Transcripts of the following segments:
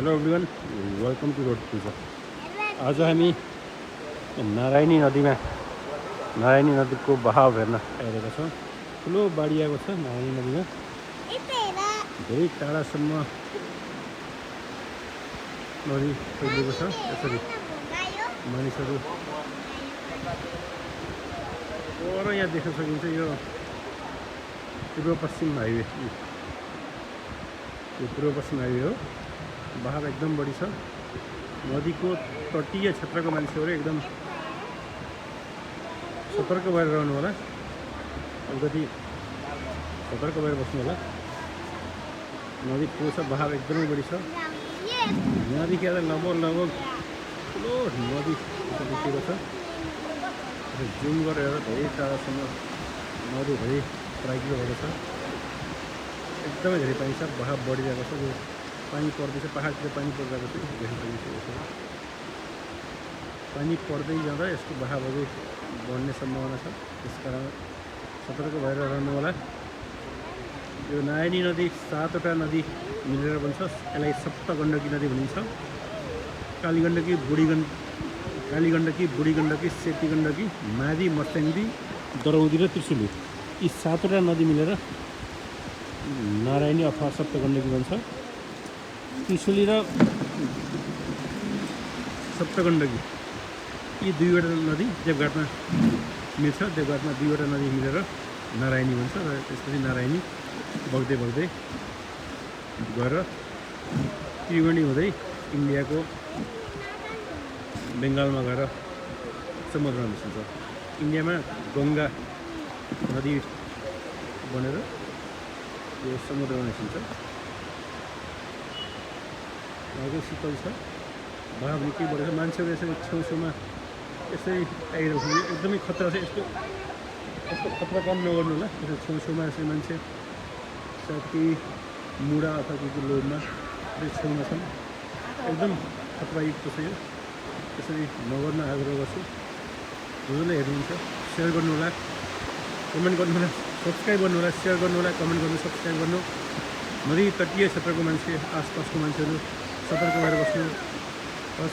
Hello everyone, welcome to road cruiser. आज हामी नारायणी नदीमा नारायणी नदीको बहाव हेर्न आइरहेका छौँ। ठुलो बाढी आएको छ नारायणी नदीमा। धेरै टाढासम्म नदी फैलिएको छ। यसरी मानिसहरू पर यहाँ देख्न सकिन्छ। यो पूर्व पश्चिम हाइवे, यो पूर्व पश्चिम हाइवे हो। बहाव एकदम बढी छ। नदीको तटीय क्षेत्रको मान्छेहरू एकदम सतर्क भएर रहनु होला। अलिकति सतर्क भएर बस्नु होला। नदी ठुलो छ, बहाव एकदमै बढी छ। यहाँदेखि आज लगभग ठुलो नदी देखिएको छ। जुम गरेर धेरै टाढासम्म नदीभरि प्राइग्लो भएको छ। एकदमै धेरै पानी छ, बहाव बढिरहेको छ। यो पानी पर्दैछ, पहाडतिर पानी परिरहेको छ। देख्न सकिन्छ पानी पर्दै जाँदा यसको बहाव अझै बढ्ने सम्भावना छ। त्यसकारण सतर्क भएर रहनु होला। यो नारायणी नदी 7वटा नदी मिलेर बन्छ। यसलाई सप्तगण्डकी नदी भनिन्छ। कालीगण्डकी, बुढी गण्डकी, सेती गण्डकी, मादी, मर्स्याङ्गी, दरौदी र त्रिशुली, यी 7वटा नदी मिलेर नारायणी अथवा सप्तगण्डकी बन्छ। त्रिशुली र सप्तगण्डकी यी दुईवटा नदी देवघाटमा मिल्छ। देवघाटमा दुईवटा नदी मिलेर नारायणी बन्छ। र त्यसपछि नारायणी बग्दै गएर त्रिवेणी हुँदै इन्डियाको बङ्गालमा गएर समुद्रमा मिसिन्छ। इन्डियामा गङ्गा नदी बनेर यो समुद्रमा मिसिन्छ। हजुर शीतल छ, बहाव निकै बढेको छ। मान्छेहरू यसरी छेउछेउमा यसरी आइरहेको छ। एकदमै खतरा छ। यस्तो खतरा काम नगर्नु होला। यसरी छेउछेउमा यसरी मान्छे सायद केही मुढा अथवा केही लोभमा छेउमा छन्। एकदम खतरायुक्त छ यो। यसरी नगर्न आग्रह गर्छु। जसले हेर्नुहुन्छ सेयर गर्नु होला, कमेन्ट गर्नु होला, सब्सक्राइब गर्नु होला, सेयर गर्नु होला, कमेन्ट गर्नु, सब्सक्राइब गर्नु। नदी तटीय क्षेत्रको मान्छे, आसपासको मान्छेहरू सतर्क भएर बस्नु। बस,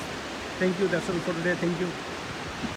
thank you, that's all for today. Thank you.